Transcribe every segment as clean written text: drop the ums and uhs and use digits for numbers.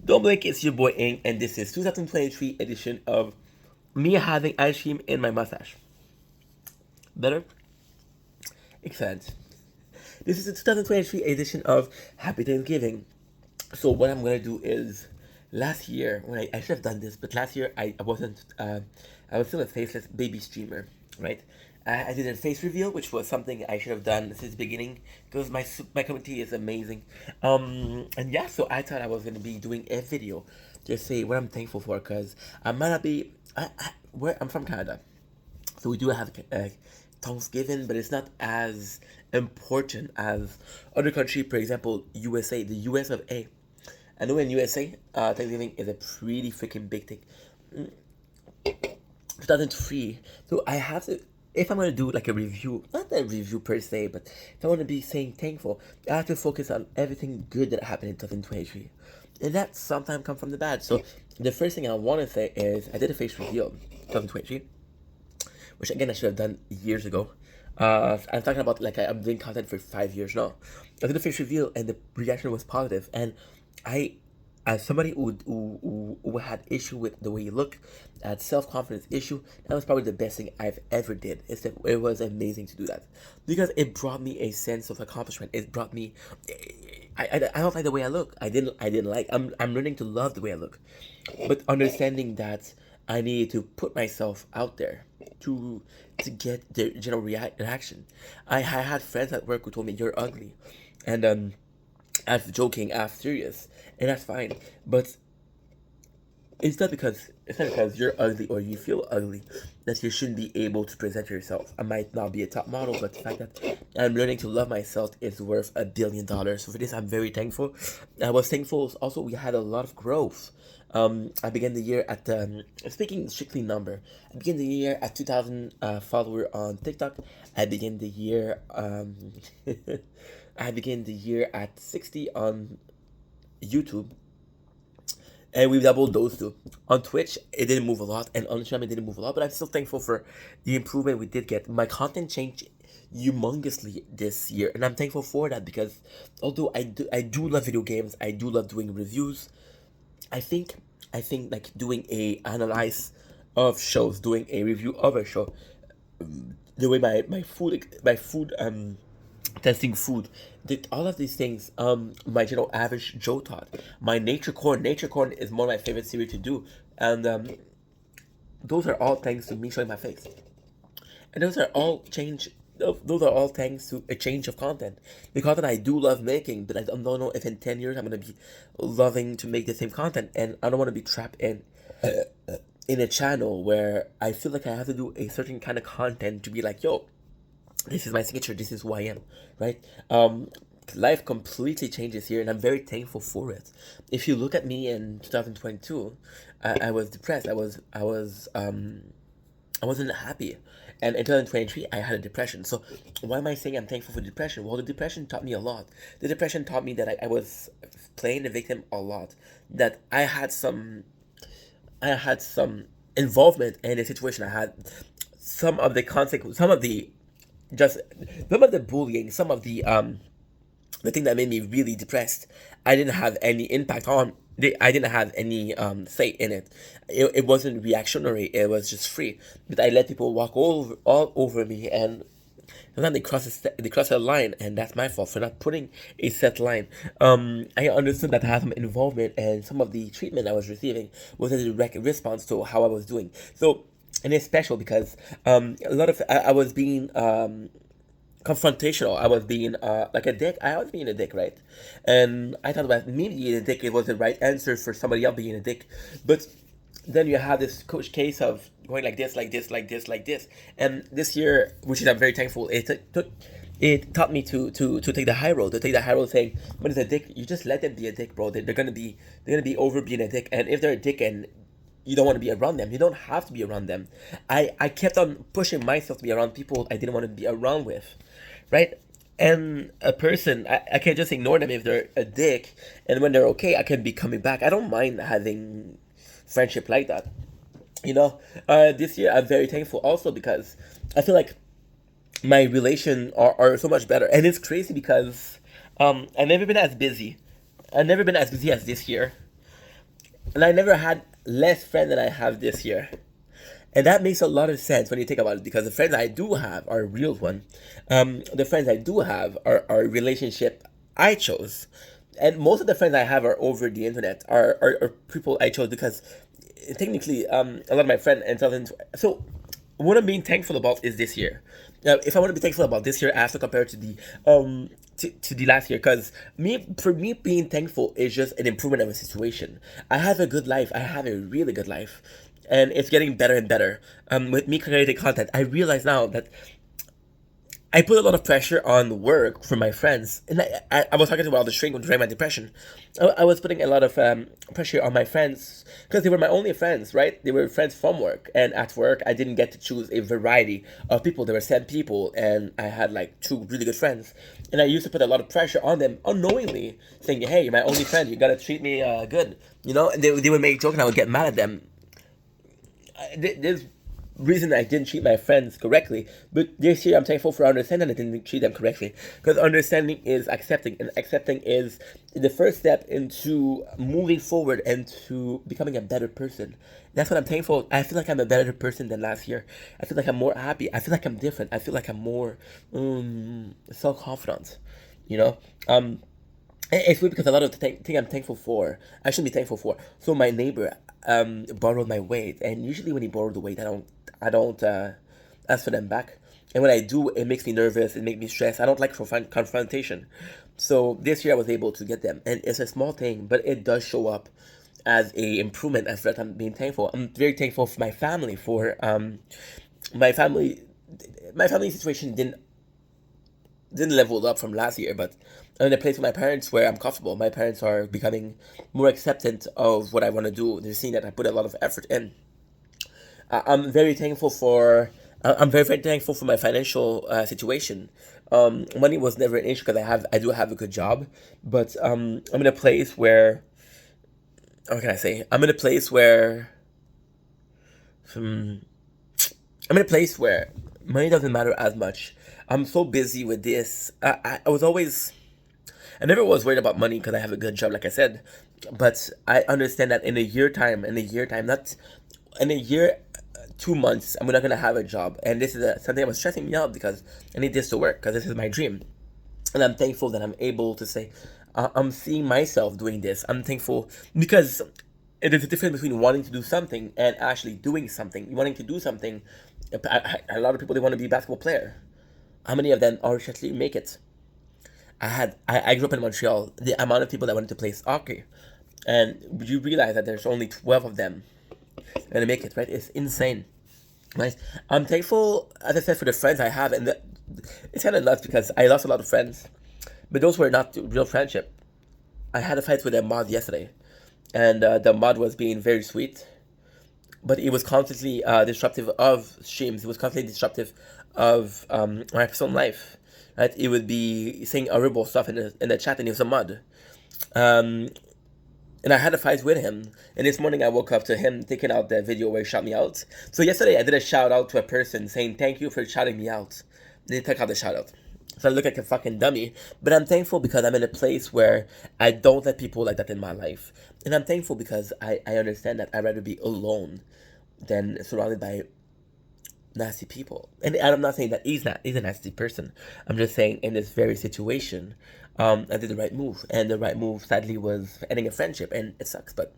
Don't blink, it's your boy Ing, and this is 2023 edition of me having ice cream in my mustache. Better? Excellent. This is the 2023 edition of Happy Thanksgiving. So what I'm gonna do is, last year when I should have done this, but last year I wasn't. I was still a faceless baby streamer, right? I did a face reveal, which was something I should have done since the beginning because my community is amazing. And yeah, so I thought I was gonna be doing a video to say what I'm thankful for because I might not be. Where I'm from Canada, so we do have Thanksgiving, but it's not as important as other country. For example, USA, the US of A. I know in USA, Thanksgiving is a pretty freaking big thing. 2003. So I have to, if I'm gonna do like a review, not a review per se, but if I want to be saying thankful, I have to focus on everything good that happened in 2023, and that sometimes come from the bad. So the first thing I want to say is I did a face reveal 2023, which again I should have done years ago. I'm talking about like I'm doing content for 5 years now. I did a face reveal and the reaction was positive, and I, as somebody who had issue with the way you look, had self confidence issue, that was probably the best thing I've ever did. It was amazing to do that because it brought me a sense of accomplishment. It brought me. I don't like the way I look. I didn't like. I'm learning to love the way I look, but understanding that I needed to put myself out there to to get the general reaction. I had friends at work who told me you're ugly, and half joking, half serious, and that's fine. But it's not because you're ugly or you feel ugly that you shouldn't be able to present yourself. I might not be a top model, but the fact that I'm learning to love myself is worth $1 billion. So for this, I'm very thankful. I was thankful. Also, we had a lot of growth. I began the year at speaking strictly number. I began the year at 2,000 follower on TikTok. I began the year I began the year at 60 on YouTube, and we doubled those two. On Twitch, it didn't move a lot, and on Instagram, it didn't move a lot, but I'm still thankful for the improvement we did get. My content changed humongously this year, and I'm thankful for that because although I do love video games, I do love doing reviews. I think I think like doing a analyze of shows, doing a review of a show, the way my food testing food, all of these things, my general average Joe taught. My nature corn is one of my favorite series to do, and those are all thanks to me showing my face, and those are all thanks to a change of content. The content I do love making, but I don't know if in 10 years I'm gonna be loving to make the same content, and I don't want to be trapped in a channel where I feel like I have to do a certain kind of content to be like, yo, this is my signature, this is who I am, right? Life completely changes here, and I'm very thankful for it. If you look at me in 2022, I was depressed. I wasn't happy. And in 2023, I had a depression. So, why am I saying I'm thankful for depression? Well, the depression taught me a lot. The depression taught me that I was playing the victim a lot. That I had some involvement in the situation. I had some of the consequence, just some of the bullying, some of the thing that made me really depressed. I didn't have any impact on. I didn't have any say in it. It wasn't reactionary. It was just free. But I let people walk all over me, and sometimes they cross a line, and that's my fault for not putting a set line. I understood that I had some involvement, and some of the treatment I was receiving was a direct response to how I was doing. So, and it's special because a lot of I was being confrontational. I was being like a dick. I was being a dick, right? And I thought about me being a dick. It was the right answer for somebody else being a dick, but then you have this coach case of going like this, like this, like this, like this. And this year, which is I'm very thankful, it taught me to take the high road, saying, "But it's a dick. You just let them be a dick, bro. They're gonna be over being a dick. And if they're a dick and you don't want to be around them, you don't have to be around them." I kept on pushing myself to be around people I didn't want to be around with, right? And a person, I can't just ignore them if they're a dick, and when they're okay, I can be coming back. I don't mind having friendship like that. This year I'm very thankful also because I feel like my relation are so much better, and it's crazy because I've never been as busy. I've never been as busy as this year, and I never had less friends than I have this year. And that makes a lot of sense when you think about it, because the friends I do have are real one. The friends I do have are relationship I chose. And most of the friends I have are over the internet, are people I chose because technically a lot of my friends and stuff. So what I'm being thankful about is this year. Now, if I want to be thankful about this year, I have to compare it to the to the last year, because for me being thankful is just an improvement of a situation. I have a good life. I have a really good life, and it's getting better and better. With me creating content, I realize now that I put a lot of pressure on work from my friends, and I was talking about the shrink during my depression. I was putting a lot of pressure on my friends because they were my only friends, right? They were friends from work, and at work I didn't get to choose a variety of people. There were 10 people, and I had like two really good friends, and I used to put a lot of pressure on them unknowingly, saying, "Hey, you're my only friend. You gotta treat me good," you know. And they would make jokes, and I would get mad at them. There's reason I didn't treat my friends correctly, but this year I'm thankful for understanding I didn't treat them correctly, because understanding is accepting, and accepting is the first step into moving forward and to becoming a better person. That's what I'm thankful. I feel like I'm a better person than last year. I feel like I'm more happy. I feel like I'm different. I feel like I'm more self confident. You know, it's weird because a lot of the thing I'm thankful for, I should be thankful for. So my neighbor borrowed my weight, and usually when he borrowed the weight, I don't ask for them back. And when I do, it makes me nervous. It makes me stressed. I don't like confrontation. So this year I was able to get them, and it's a small thing, but it does show up as a improvement. As that I'm being thankful. I'm very thankful for my family. For my family, my family situation didn't level up from last year, but I'm in a place with my parents where I'm comfortable. My parents are becoming more acceptant of what I want to do. They're seeing that I put a lot of effort in. I'm very thankful for. I'm very very thankful for my financial situation. Money was never an issue because I do have a good job, but I'm in a place where, what can I say? I'm in a place where um, I'm in a place where money doesn't matter as much. I'm so busy with this. I was always, I never was worried about money because I have a good job, like I said. But I understand that in a year time, not in a year, 2 months, I'm not gonna have a job, and this is something that was stressing me out because I need this to work because this is my dream, and I'm thankful that I'm able to say, I'm seeing myself doing this. I'm thankful because there's a difference between wanting to do something and actually doing something. Wanting to do something, a lot of people they want to be a basketball player. How many of them actually make it? I grew up in Montreal. The amount of people that wanted to play hockey, and you realize that there's only 12 of them gonna make it, right? It's insane, right? I'm thankful, as I said, for the friends I have, and it's kind of nuts because I lost a lot of friends, but those were not real friendship. I had a fight with a mod yesterday, and the mod was being very sweet, but it was constantly disruptive of streams. It was constantly disruptive of my personal life. Right? It would be saying horrible stuff in the chat, and he was a mod. Um, and I had a fight with him. And this morning I woke up to him taking out the video where he shot me out. So yesterday I did a shout out to a person saying thank you for shouting me out. And he took out the shout out. So I look like a fucking dummy. But I'm thankful because I'm in a place where I don't let people like that in my life. And I'm thankful because I understand that I'd rather be alone than surrounded by nasty people. And I'm not saying that he's a nasty person. I'm just saying in this very situation, I did the right move, and the right move sadly was ending a friendship, and it sucks. But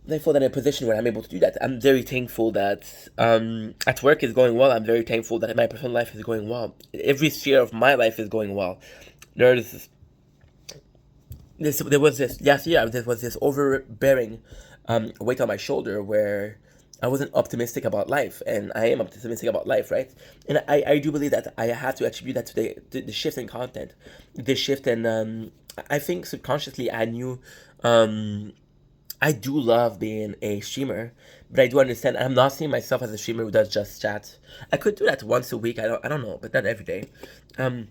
I'm thankful that I'm in a position where I'm able to do that. I'm very thankful that at work is going well. I'm very thankful that my personal life is going well. Every sphere of my life is going well. There's there was this last year. There was this overbearing weight on my shoulder where I wasn't optimistic about life, and I am optimistic about life, right? And I do believe that I have to attribute that to the shift in content, the shift in I think subconsciously I knew I do love being a streamer, but I do understand I'm not seeing myself as a streamer who does just chat. I could do that once a week. I don't know, but not every day. Um,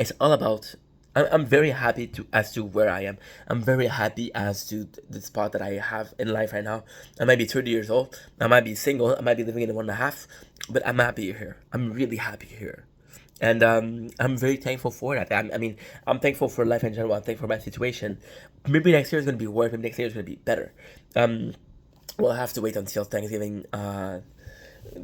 it's all about. I'm very happy to as to where I am. I'm very happy as to the spot that I have in life right now. I might be 30 years old. I might be single. I might be living in a one and a half, but I'm happy here. I'm really happy here, And I'm very thankful for that. I mean, I'm thankful for life in general. I'm thankful for my situation. Maybe next year is going to be worse. Maybe next year is going to be better. Um, we'll have to wait until Thanksgiving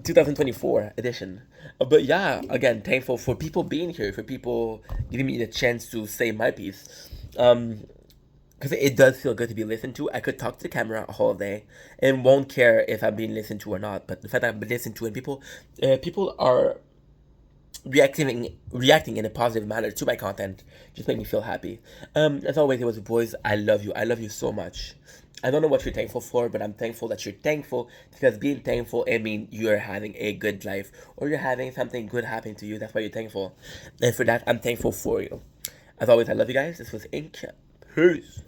2024 edition. But yeah, again, thankful for people being here, for people giving me the chance to say my piece. Because it does feel good to be listened to. I could talk to the camera a whole day and won't care if I'm being listened to or not. But the fact that I'm being listened to and people are reacting in a positive manner to my content just make me feel happy. As always, it was boys. I love you. I love you so much. I don't know what you're thankful for, but I'm thankful that you're thankful, because being thankful, it means you're having a good life or you're having something good happen to you. That's why you're thankful. And for that, I'm thankful for you. As always, I love you guys. This was Ink. Peace.